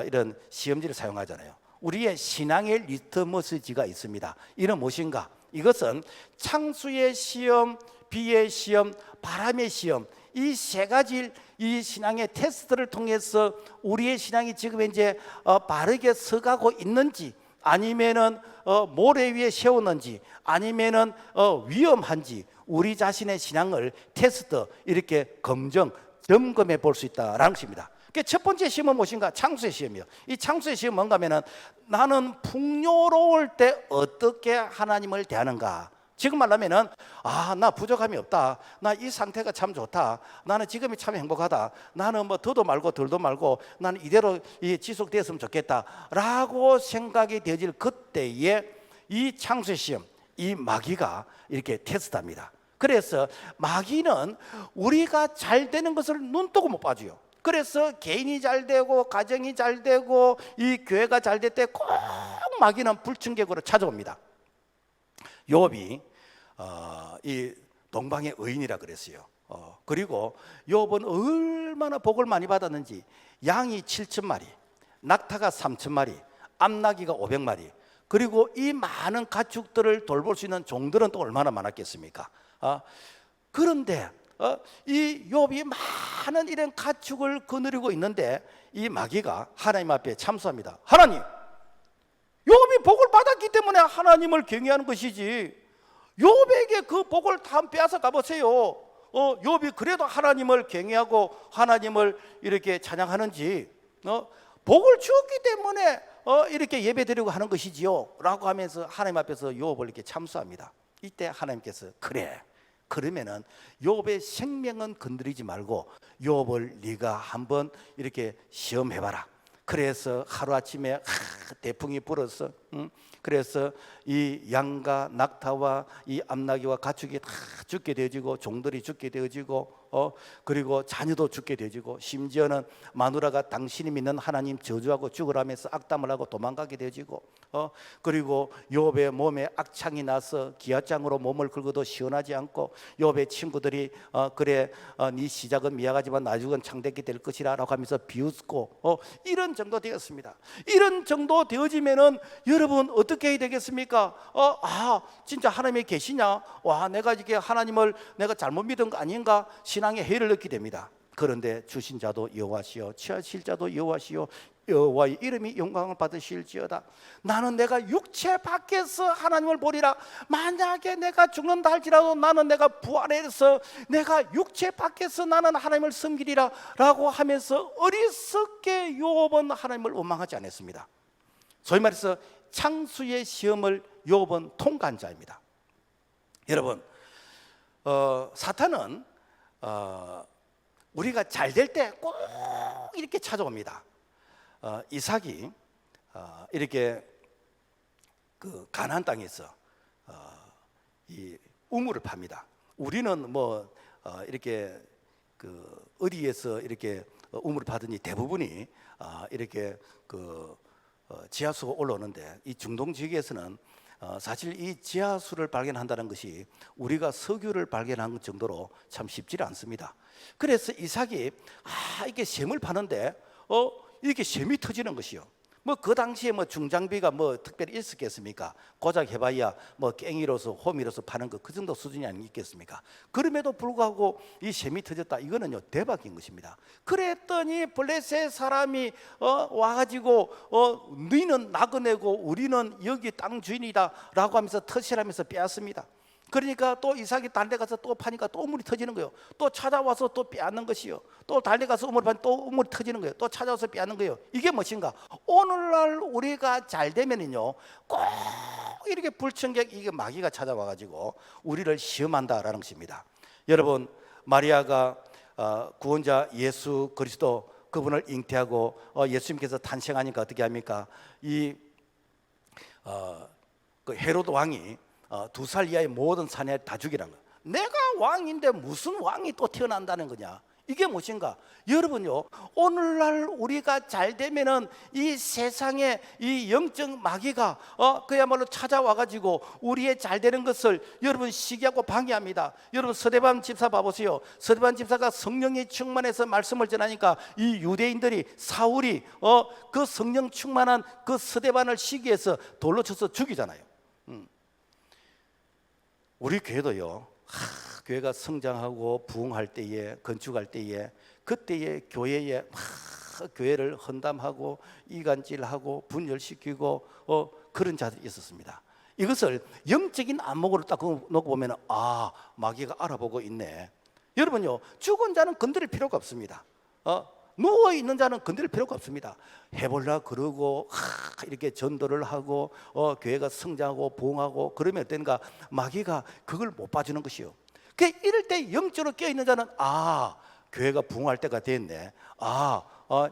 이런 시험지를 사용하잖아요. 우리의 신앙의 리트머스지가 있습니다. 이는 무엇인가? 이것은 창수의 시험, 비의 시험, 바람의 시험, 이 세 가지 이 신앙의 테스트를 통해서 우리의 신앙이 지금 이제 바르게 서가고 있는지, 아니면은 모래 위에 세웠는지, 아니면은 위험한지 우리 자신의 신앙을 테스트 이렇게 점검해 볼 수 있다라는 것입니다. 첫 번째 시험은 무엇인가? 창수의 시험이요. 이 창수의 시험은 뭔가 하면은 나는 풍요로울 때 어떻게 하나님을 대하는가. 지금 말하면은 나 부족함이 없다. 나 이 상태가 참 좋다. 나는 지금이 참 행복하다. 나는 뭐 더도 말고 덜도 말고 나는 이대로 지속되었으면 좋겠다라고 생각이 되어질 그때에 이 창수의 시험, 이 마귀가 이렇게 테스트합니다. 그래서 마귀는 우리가 잘 되는 것을 눈뜨고 못 봐줘요. 그래서 개인이 잘 되고 가정이 잘 되고 이 교회가 잘 될 때 꼭 마귀는 불충격으로 찾아옵니다. 욥이 이 동방의 의인이라 그랬어요. 그리고 욥은 얼마나 복을 많이 받았는지, 양이 7,000마리, 낙타가 3,000마리, 암나귀가 500마리, 그리고 이 많은 가축들을 돌볼 수 있는 종들은 또 얼마나 많았겠습니까? 그런데 이 욥이 많은 이런 가축을 거느리고 있는데 이 마귀가 하나님 앞에 참소합니다. 하나님, 욥이 복을 받았기 때문에 하나님을 경외하는 것이지 욥에게 그 복을 다 빼앗아 가보세요. 욥이 그래도 하나님을 경외하고 하나님을 이렇게 찬양하는지, 복을 주었기 때문에 이렇게 예배드리고 하는 것이지요 라고 하면서 하나님 앞에서 욥을 이렇게 참소합니다. 이때 하나님께서 그래, 그러면은 욥의 생명은 건드리지 말고 욥을 네가 한번 이렇게 시험해봐라. 그래서 하루아침에 대풍이 불어서 그래서 이 양과 낙타와 이 암나귀와 가축이 다 죽게 되어지고 종들이 죽게 되어지고 그리고 자녀도 죽게 되어지고 심지어는 마누라가 당신이 믿는 하나님 저주하고 죽으라면서 악담을 하고 도망가게 되어지고 그리고 욥의 몸에 악창이 나서 기아장으로 몸을 긁어도 시원하지 않고 욥의 친구들이 그래 네 시작은 미약하지만 나중은 창대하게 될 것이라 라고 하면서 비웃고 이런 정도 되었습니다. 이런 정도 되어지면은 여러분 어떻게 해야 되겠습니까? 진짜 하나님이 계시냐? 와, 내가 이게 하나님을 내가 잘못 믿은 거 아닌가? 신앙의 해를 얻게 됩니다. 그런데 주신 자도 여호와시요 취하실 자도 여호와시요 여호와의 이름이 영광을 받으실지어다. 나는 내가 육체 밖에서 하나님을 보리라. 만약에 내가 죽는다 할지라도 나는 내가 부활해서 내가 육체 밖에서 나는 하나님을 섬기리라 라고 하면서 어리석게 욥은 하나님을 원망하지 않았습니다. 소위 말해서 창수의 시험을 욥은 통과한 자입니다. 여러분, 사탄은 우리가 잘 될 때 꼭 이렇게 찾아옵니다. 이삭이 이렇게 그 가나안 땅에서 이 우물을 팝니다. 우리는 뭐 이렇게 그 어디에서 이렇게 우물을 파더니 대부분이 이렇게 그 지하수가 올라오는데 이 중동 지역에서는 사실 이 지하수를 발견한다는 것이 우리가 석유를 발견한 정도로 참 쉽지 않습니다. 그래서 이삭이 이게 샘을 파는데 이렇게 샘이 터지는 것이요. 뭐 그 당시에 뭐 중장비가 뭐 특별히 있었겠습니까? 고작 해봐야 뭐 깽이로서 호미로서 파는 거 그 정도 수준이 아니겠습니까? 그럼에도 불구하고 이 셈이 터졌다. 이거는요 대박인 것입니다. 그랬더니 블레셋 사람이 와가지고 너희는 나그네고 우리는 여기 땅 주인이다라고 하면서 터실하면서 빼앗습니다. 그러니까 또 이삭이 다른 데 가서 또 파니까 또 우물이 터지는 거예요. 또 찾아와서 또 빼앗는 것이요. 또 다른 데 가서 우물을 파니 또 우물이 터지는 거예요. 또 찾아와서 빼앗는 거예요. 이게 무엇인가? 오늘날 우리가 잘 되면은요 꼭 이렇게 불청객 이게 마귀가 찾아와 가지고 우리를 시험한다라는 것입니다. 여러분, 마리아가 구원자 예수 그리스도 그분을 잉태하고 예수님께서 탄생하니까 어떻게 합니까? 그 헤로드 왕이 2살 이하의 모든 사내를 다 죽이라는 거야. 내가 왕인데 무슨 왕이 또 태어난다는 거냐? 이게 무엇인가? 여러분요, 오늘날 우리가 잘 되면은 이 세상에 이 영적 마귀가 그야말로 찾아와 가지고 우리의 잘 되는 것을 여러분 시기하고 방해합니다. 여러분 서대반 집사 봐보세요. 서대반 집사가 성령이 충만해서 말씀을 전하니까 이 유대인들이 사울이 그 성령 충만한 그 서대반을 시기해서 돌로 쳐서 죽이잖아요. 우리 교회도요, 교회가 성장하고 부흥할 때에, 건축할 때에, 그때에 교회에 교회를 헌담하고 이간질하고 분열시키고 그런 자들이 있었습니다. 이것을 영적인 안목으로 딱 놓고 보면 마귀가 알아보고 있네. 여러분요, 죽은 자는 건드릴 필요가 없습니다. 누워있는 자는 건드릴 필요가 없습니다. 해볼라 그러고 이렇게 전도를 하고 교회가 성장하고 부흥하고 그러면 어떤가? 마귀가 그걸 못 봐주는 것이요. 이럴 때 영적으로 깨어있는 자는 교회가 부흥할 때가 됐네.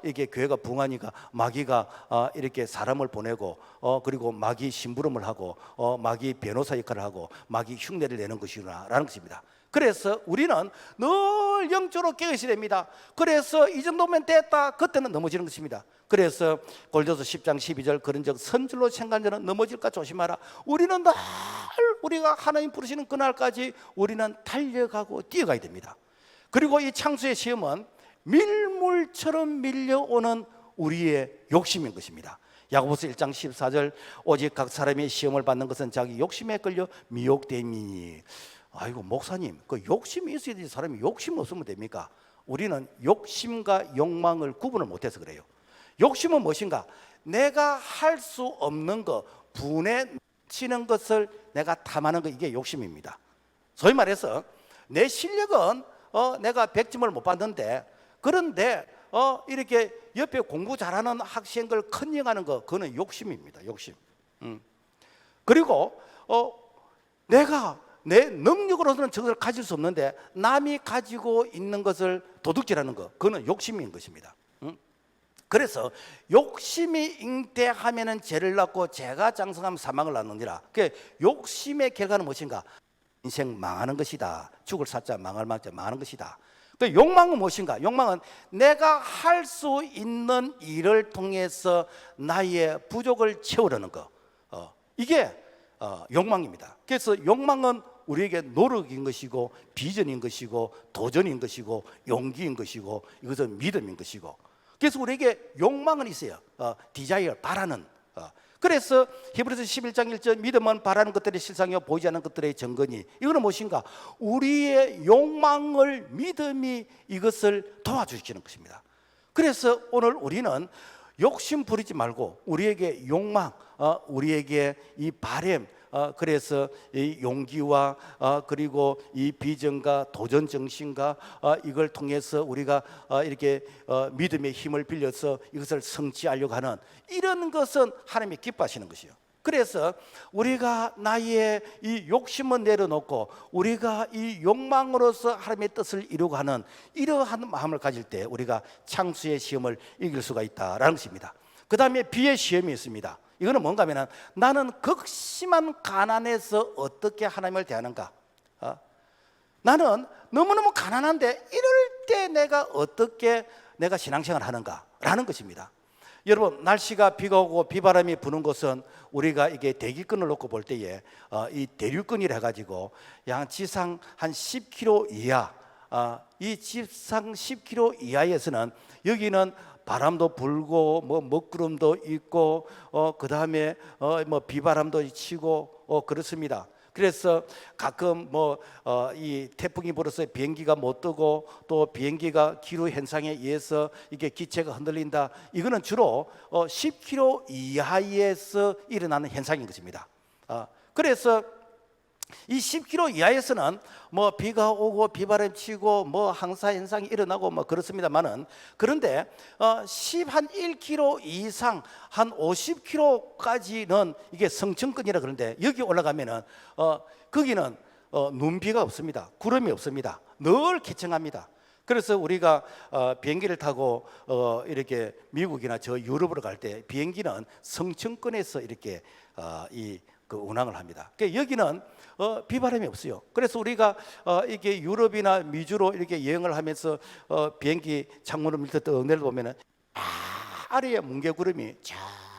이게 교회가 부흥하니까 마귀가 이렇게 사람을 보내고 그리고 마귀 심부름을 하고 마귀 변호사 역할을 하고 마귀 흉내를 내는 것이구나라는 것입니다. 그래서 우리는 늘 영적으로 깨어있어야 됩니다. 그래서 이 정도면 됐다, 그때는 넘어지는 것입니다. 그래서 골로새 10장 12절 그런즉 선줄로 생각한 자는 넘어질까 조심하라. 우리는 늘 우리가 하나님 부르시는 그날까지 우리는 달려가고 뛰어가야 됩니다. 그리고 이 창수의 시험은 밀물처럼 밀려오는 우리의 욕심인 것입니다. 야고보서 1장 14절 오직 각 사람이 시험을 받는 것은 자기 욕심에 끌려 미혹됨이니. 아이고 목사님, 그 욕심이 있어야 되지 사람이 욕심 없으면 됩니까? 우리는 욕심과 욕망을 구분을 못해서 그래요. 욕심은 무엇인가? 내가 할 수 없는 거, 분에 치는 것을 내가 탐하는 거, 이게 욕심입니다. 소위 말해서 내 실력은 내가 100점을 못 받는데, 그런데 이렇게 옆에 공부 잘하는 학생들 컨닝하는 거, 그거는 욕심입니다. 욕심. 그리고 내가 내 능력으로서는 저것을 가질 수 없는데 남이 가지고 있는 것을 도둑질하는 것, 그거는 욕심인 것입니다. 그래서 욕심이 잉태하면은 죄를 낳고 죄가 장성하면 사망을 낳느니라. 욕심의 결과는 무엇인가? 인생 망하는 것이다. 죽을 사자 망할 망자 망하는 것이다. 욕망은 무엇인가? 욕망은 내가 할 수 있는 일을 통해서 나의 부족을 채우려는 것. 이게 욕망입니다. 그래서 욕망은 우리에게 노력인 것이고 비전인 것이고 도전인 것이고 용기인 것이고 이것은 믿음인 것이고, 그래서 우리에게 욕망은 있어요. 디자이어, 바라는. 그래서 히브리서 11장 1절 믿음은 바라는 것들의 실상이요 보이지 않는 것들의 증거니. 이거는 무엇인가? 우리의 욕망을 믿음이 이것을 도와주시는 것입니다. 그래서 오늘 우리는 욕심 부리지 말고 우리에게 욕망, 우리에게 이 바램, 그래서 이 용기와 그리고 이 비전과 도전 정신과 이걸 통해서 우리가 이렇게 믿음의 힘을 빌려서 이것을 성취하려고 하는 이런 것은 하나님이 기뻐하시는 것이요. 그래서 우리가 나의 이 욕심을 내려놓고 우리가 이 욕망으로서 하나님의 뜻을 이루고 하는 이러한 마음을 가질 때 우리가 창수의 시험을 이길 수가 있다라는 것입니다. 그 다음에 비의 시험이 있습니다. 이거는 뭔가 하면 나는 극심한 가난에서 어떻게 하나님을 대하는가? 나는 너무너무 가난한데 이럴 때 내가 어떻게 내가 신앙생활을 하는가? 라는 것입니다. 여러분, 날씨가 비가 오고 비바람이 부는 곳은 우리가 이게 대기권을 놓고 볼 때에 이 대류권이라 해가지고 양 지상 한 10km 이하, 이 지상 10km 이하에서는 여기는 바람도 불고 뭐 먹구름도 있고 그 다음에 뭐 비바람도 치고 그렇습니다. 그래서 가끔 이 태풍이 불어서 비행기가 못 뜨고 또 비행기가 기후 현상에 의해서 이게 기체가 흔들린다. 이거는 주로 10km 이하에서 일어나는 현상인 것입니다. 그래서 이 10km 이하에서는 뭐 비가 오고 비바람 치고 뭐 항사 현상이 일어나고 뭐 그렇습니다만은, 그런데 1km 이상 한 50km까지는 이게 성층권이라 그러는데, 여기 올라가면은 거기는 눈비가 없습니다. 구름이 없습니다. 늘 개청합니다. 그래서 우리가 비행기를 타고 이렇게 미국이나 저 유럽으로 갈 때 비행기는 성층권에서 이렇게 그 운항을 합니다. 그러니까 여기는 비바람이 없어요. 그래서 우리가 이게 유럽이나 미주로 이렇게 여행을 하면서 비행기 창문을 밑에 떡 내려보면은 아래에 뭉게구름이 저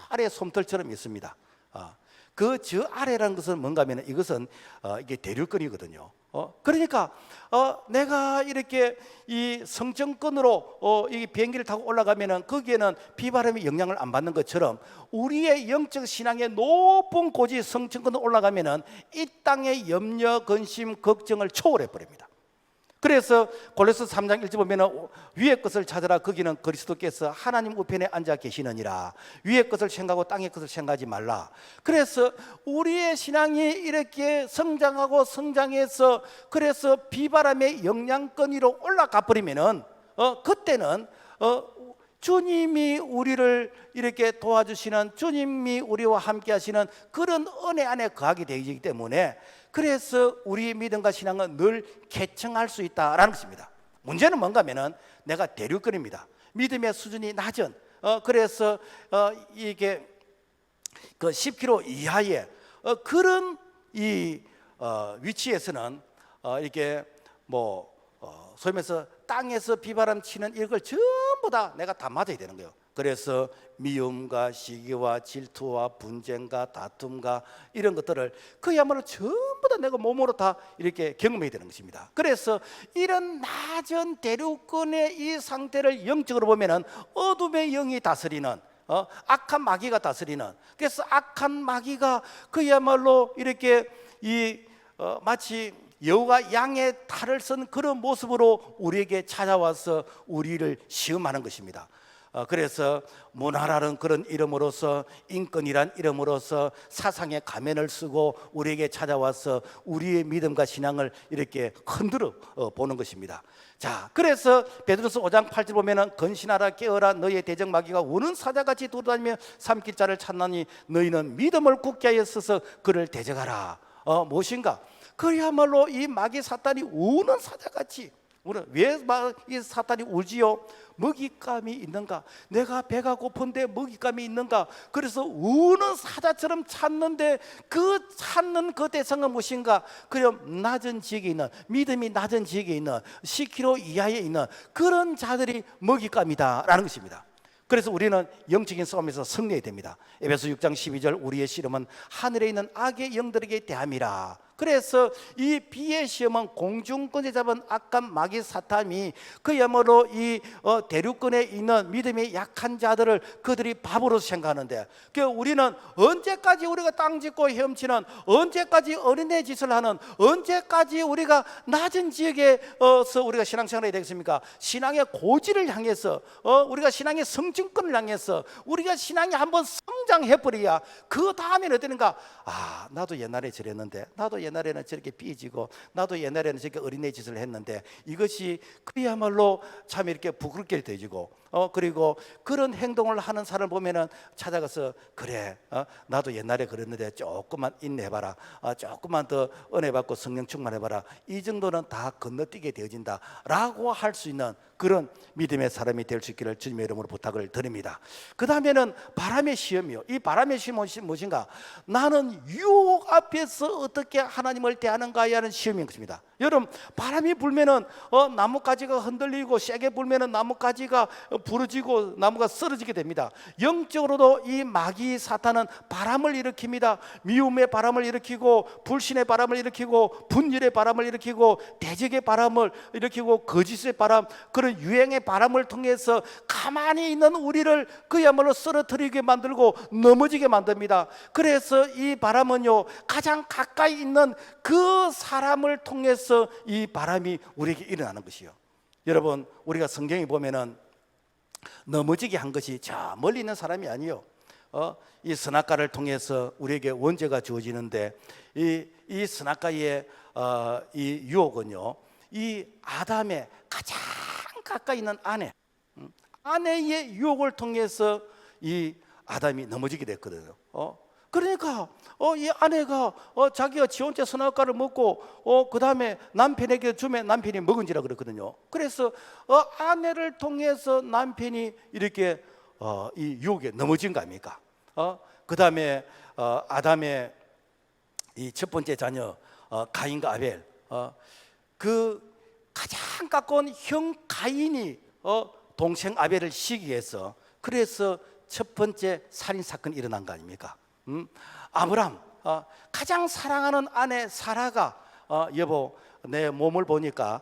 아래에 솜털처럼 있습니다. 그 저 아래라는 것은 뭔가 하면 이것은 이게 대륙권이거든요. 그러니까 내가 이렇게 이 성층권으로 이 비행기를 타고 올라가면은 거기에는 비바람이 영향을 안 받는 것처럼, 우리의 영적 신앙의 높은 고지 성층권으로 올라가면은 이 땅의 염려, 근심, 걱정을 초월해 버립니다. 그래서 골로새 3장 1절 보면은 위의 것을 찾으라, 거기는 그리스도께서 하나님 우편에 앉아 계시느니라. 위의 것을 생각하고 땅의 것을 생각하지 말라. 그래서 우리의 신앙이 이렇게 성장하고 성장해서 그래서 비바람의 영향권위로 올라가 버리면은 그때는 주님이 우리를 이렇게 도와주시는, 주님이 우리와 함께 하시는 그런 은혜 안에 거하게 되기 때문에, 그래서 우리의 믿음과 신앙은 늘 개청할 수 있다라는 것입니다. 문제는 뭔가 하면은 내가 대륙권입니다. 믿음의 수준이 낮은 그래서 이게 그 10km 이하의 그런 이 위치에서는 이렇게 소위 말해서 땅에서 비바람 치는 이걸 전부 다 내가 다 맞아야 되는 거예요. 그래서 미움과 시기와 질투와 분쟁과 다툼과 이런 것들을 그야말로 전부 다 내가 몸으로 다 이렇게 경험해야 되는 것입니다. 그래서 이런 낮은 대륙권의 이 상태를 영적으로 보면은 어둠의 영이 다스리는, 악한 마귀가 다스리는, 그래서 악한 마귀가 그야말로 이렇게 마치 여우가 양의 탈을 쓴 그런 모습으로 우리에게 찾아와서 우리를 시험하는 것입니다. 그래서 문화라는 그런 이름으로서, 인권이란 이름으로서 사상의 가면을 쓰고 우리에게 찾아와서 우리의 믿음과 신앙을 이렇게 흔들어 보는 것입니다. 자, 그래서 베드로서 5장 8절 보면은 건신하라, 깨어라, 너희의 대적 마귀가 우는 사자같이 돌아다니며 삼킬 자를 찾나니 너희는 믿음을 굳게 하여 서서 그를 대적하라. 무엇인가? 그야말로 이 마귀 사탄이 우는 사자같이, 왜 이 사탄이 울지요? 먹잇감이 있는가? 내가 배가 고픈데 먹잇감이 있는가? 그래서 우는 사자처럼 찾는데 그 찾는 그 대상은 무엇인가? 그럼 낮은 지역에 있는, 믿음이 낮은 지역에 있는 10km 이하에 있는 그런 자들이 먹잇감이다라는 것입니다. 그래서 우리는 영적인 싸움에서 승리해야 됩니다. 에베소 6장 12절 우리의 씨름은 하늘에 있는 악의 영들에게 대함이라. 그래서 이 비의 시험은 공중권에 잡은 악한 마귀 사탄이 그야말로 이 대륙권에 있는 믿음이 약한 자들을 그들이 밥으로 생각하는데, 그 우리는 언제까지 우리가 땅 짓고 헤엄치는, 언제까지 어린애 짓을 하는, 언제까지 우리가 낮은 지역에서 우리가 신앙생활을 해야 되겠습니까? 신앙의 고지를 향해서 우리가 신앙의 성증권을 향해서 우리가 신앙이 한번 성장해버려야 그 다음에는 어떠는가? 나도 옛날에 저랬는데, 나도 옛날에는 저렇게 삐지고, 나도 옛날에는 저렇게 어린애 짓을 했는데, 이것이 그야말로 참 이렇게 부끄럽게 되지고, 그리고 그런 행동을 하는 사람을 보면은 찾아가서, 그래, 나도 옛날에 그랬는데 조금만 인내해봐라, 조금만 더 은혜 받고 성령 충만해봐라, 이 정도는 다 건너뛰게 되어진다 라고 할 수 있는 그런 믿음의 사람이 될 수 있기를 주님의 이름으로 부탁을 드립니다. 그 다음에는 바람의 시험이요. 이 바람의 시험은 무엇인가? 나는 유혹 앞에서 어떻게 하나님을 대하는가에 하는 시험인 것입니다. 여러분, 바람이 불면은 나뭇가지가 흔들리고, 세게 불면은 나뭇가지가 부러지고 나무가 쓰러지게 됩니다. 영적으로도 이 마귀 사탄은 바람을 일으킵니다. 미움의 바람을 일으키고, 불신의 바람을 일으키고, 분열의 바람을 일으키고, 대적의 바람을 일으키고, 거짓의 바람, 그런 이런 유행의 바람을 통해서 가만히 있는 우리를 그야말로 쓰러뜨리게 만들고 넘어지게 만듭니다. 그래서 이 바람은요, 가장 가까이 있는 그 사람을 통해서 이 바람이 우리에게 일어나는 것이요. 여러분, 우리가 성경에 보면은 넘어지게 한 것이 저 멀리 있는 사람이 아니요, 이 선악과를 통해서 우리에게 원죄가 주어지는데, 이 선악과의 이 유혹은요, 이 아담의 가장 가까이 있는 아내의 유혹을 통해서 이 아담이 넘어지게 됐거든요. 그러니까 이 아내가 자기가 지 혼자 선악과를 먹고 그 다음에 남편에게 주면 남편이 먹은지라 그랬거든요. 그래서 아내를 통해서 남편이 이렇게 이 유혹에 넘어진 거 아닙니까? 그 다음에 아담의 이 첫 번째 자녀 가인과 아벨, 그 가장 가까운 형 가인이 동생 아벨을 시기해서, 그래서 첫 번째 살인 사건이 일어난 거 아닙니까? 아브람, 가장 사랑하는 아내 사라가 여보, 내 몸을 보니까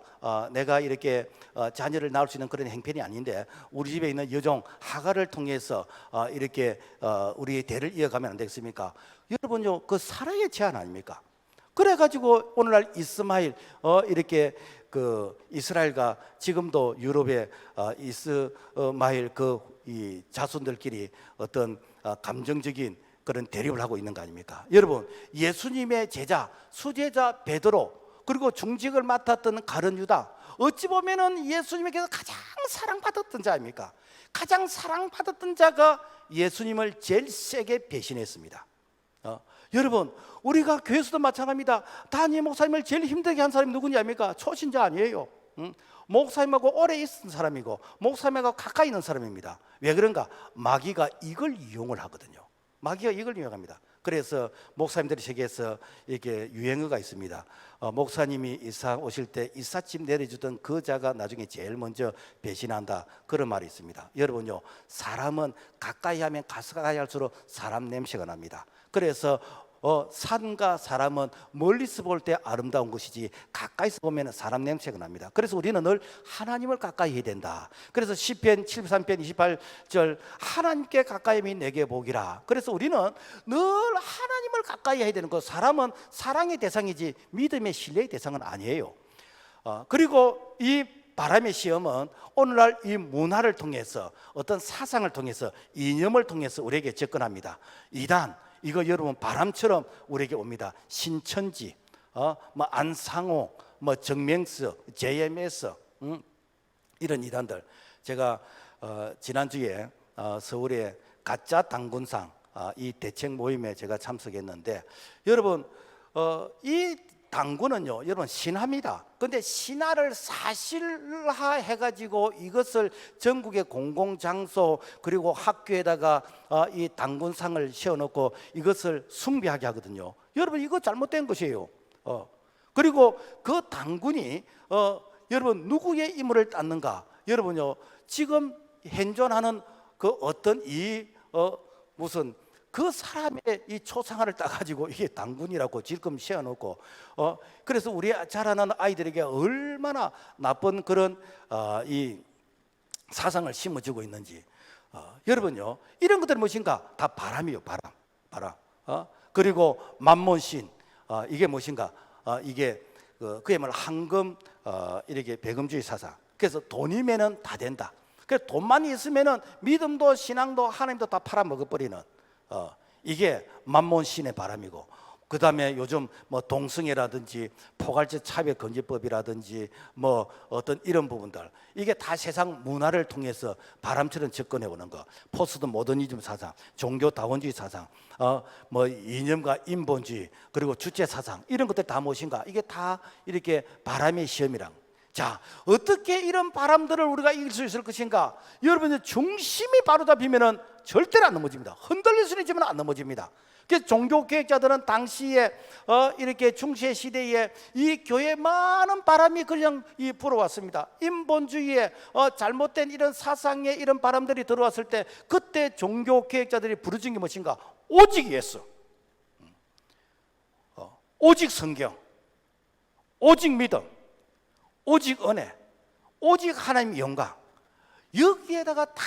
내가 이렇게 자녀를 낳을 수 있는 그런 형편이 아닌데 우리 집에 있는 여종 하갈을 통해서 이렇게 우리의 대를 이어가면 안 되겠습니까? 여러분요, 그 사라의 제안 아닙니까? 그래가지고 오늘날 이스마엘, 이렇게 그 이스라엘과 지금도 유럽의 이스마엘 이 자손들끼리 어떤 감정적인 그런 대립을 하고 있는 거 아닙니까? 여러분, 예수님의 제자 수제자 베드로, 그리고 중직을 맡았던 가룟 유다, 어찌 보면은 예수님에게서 가장 사랑받았던 자입니까? 가장 사랑받았던 자가 예수님을 제일 세게 배신했습니다. 여러분, 우리가 교회에서도 마찬가지입니다. 담임 목사님을 제일 힘들게 한 사람이 누구냐 합니까? 초신자 아니에요. 목사님하고 오래 있은 사람이고 목사님하고 가까이 있는 사람입니다. 왜 그런가? 마귀가 이걸 이용을 하거든요. 마귀가 이걸 이용합니다. 그래서 목사님들이 세계에서 이렇게 유행어가 있습니다. 목사님이 이사 오실 때 이삿짐 내려주던 그 자가 나중에 제일 먼저 배신한다, 그런 말이 있습니다. 여러분요, 사람은 가까이 하면 가까이 할수록 사람 냄새가 납니다. 그래서 산과 사람은 멀리서 볼 때 아름다운 것이지 가까이서 보면 사람 냄새가 납니다. 그래서 우리는 늘 하나님을 가까이 해야 된다. 그래서 시편 73편 28절 하나님께 가까이면 내게 복이라. 그래서 우리는 늘 하나님을 가까이 해야 되는 거. 사람은 사랑의 대상이지 믿음의 신뢰의 대상은 아니에요. 그리고 이 바람의 시험은 오늘날 이 문화를 통해서, 어떤 사상을 통해서, 이념을 통해서 우리에게 접근합니다. 이단, 이거 여러분 바람처럼 우리에게 옵니다. 신천지, 뭐 안상호, 뭐 정명서, JMS, 이런 이단들. 제가 지난주에 서울의 가짜 당군상 이 대책 모임에 제가 참석했는데, 여러분 이 당군은요, 여러분 신화입니다. 그런데 신화를 사실화 해가지고 이것을 전국의 공공장소 그리고 학교에다가 이 당군상을 세워놓고 이것을 숭배하게 하거든요. 여러분, 이거 잘못된 것이에요. 그리고 그 당군이 여러분 누구의 임무를 땄는가? 여러분요, 지금 현존하는 그 어떤 무슨 그 사람의 이 초상화를 따가지고 이게 당군이라고 질끔 세워놓고, 그래서 우리 자라는 아이들에게 얼마나 나쁜 그런 이 사상을 심어주고 있는지. 여러분요, 이런 것들이 무엇인가? 다 바람이요, 바람. 그리고 만몬신, 이게 무엇인가? 이게 그야말로 황금, 이렇게 배금주의 사상. 그래서 돈이면은 다 된다. 그래서 돈만 있으면은 믿음도 신앙도 하나님도 다 팔아먹어버리는, 이게 만몬신의 바람이고, 그 다음에 요즘 뭐 동성애라든지 포괄적 차별금지법이라든지 뭐 어떤 이런 부분들, 이게 다 세상 문화를 통해서 바람처럼 접근해 오는 거. 포스트 모더니즘 사상, 종교다원주의 사상, 뭐 이념과 인본주의, 그리고 주체 사상, 이런 것들 다 무엇인가? 이게 다 이렇게 바람의 시험이랑. 자, 어떻게 이런 바람들을 우리가 이길 수 있을 것인가? 여러분의 중심이 바로 잡히면은 절대로 안 넘어집니다. 흔들릴 수는 있지만 안 넘어집니다. 그래서 종교 개혁자들은 당시에 이렇게 중세 시대에 이 교회에 많은 바람이 그냥 불어왔습니다. 인본주의에 잘못된 이런 사상의 이런 바람들이 들어왔을 때, 그때 종교 개혁자들이 부르짖은 게 무엇인가? 오직 예수, 오직 성경, 오직 믿음, 오직 은혜, 오직 하나님 영광, 여기에다가 다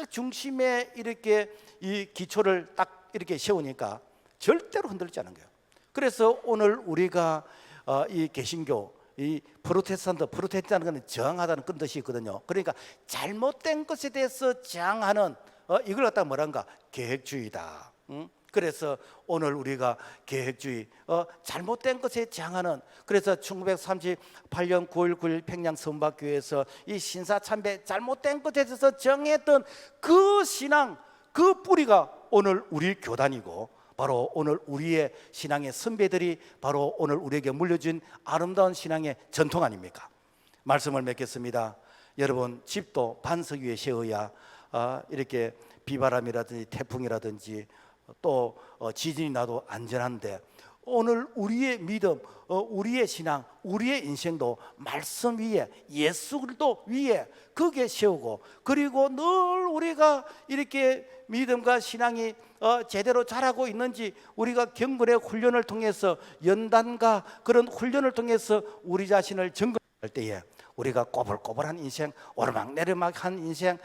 중심에 이렇게 이 기초를 딱 이렇게 세우니까 절대로 흔들리지 않은 거예요. 그래서 오늘 우리가 이 개신교, 이 프로테스탄트라는 것은 저항하다는 그런 뜻이 있거든요. 그러니까 잘못된 것에 대해서 저항하는 이걸 갖다 뭐란가? 계획주의다. 그래서 오늘 우리가 계획주의, 잘못된 것에 저항하는, 그래서 1938년 9월 9일 평양 선박교회에서 이 신사참배 잘못된 것에 대해서 정했던 그 신앙, 그 뿌리가 오늘 우리 교단이고, 바로 오늘 우리의 신앙의 선배들이 바로 오늘 우리에게 물려준 아름다운 신앙의 전통 아닙니까? 말씀을 맺겠습니다. 여러분, 집도 반석 위에 세워야 이렇게 비바람이라든지 태풍이라든지 또 지진이 나도 안전한데, 오늘 우리의 믿음, 우리의 신앙, 우리의 인생도 말씀 위에, 예수 그리스도 위에 거기에 세우고, 그리고 늘 우리가 이렇게 믿음과 신앙이 제대로 자라고 있는지 우리가 경건의 훈련을 통해서, 연단과 그런 훈련을 통해서 우리 자신을 점검할 때에 우리가 꼬불꼬불한 인생, 오르막내리막한 인생,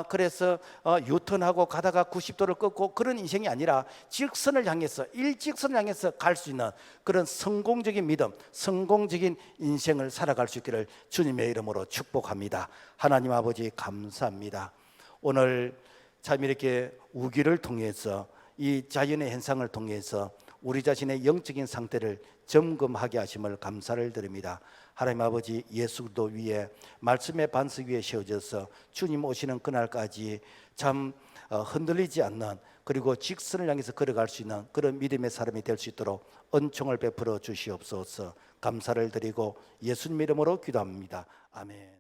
그래서 유턴하고 가다가 90도를 꺾고 그런 인생이 아니라 직선을 향해서, 일직선을 향해서 갈 수 있는 그런 성공적인 믿음, 성공적인 인생을 살아갈 수 있기를 주님의 이름으로 축복합니다. 하나님 아버지 감사합니다. 오늘 참 이렇게 우기를 통해서, 이 자연의 현상을 통해서 우리 자신의 영적인 상태를 점검하게 하심을 감사를 드립니다. 하나님 아버지, 예수 그리스도 위에, 말씀의 반석 위에 세워져서 주님 오시는 그날까지 참 흔들리지 않는, 그리고 직선을 향해서 걸어갈 수 있는 그런 믿음의 사람이 될 수 있도록 은총을 베풀어 주시옵소서. 감사를 드리고 예수님 이름으로 기도합니다. 아멘.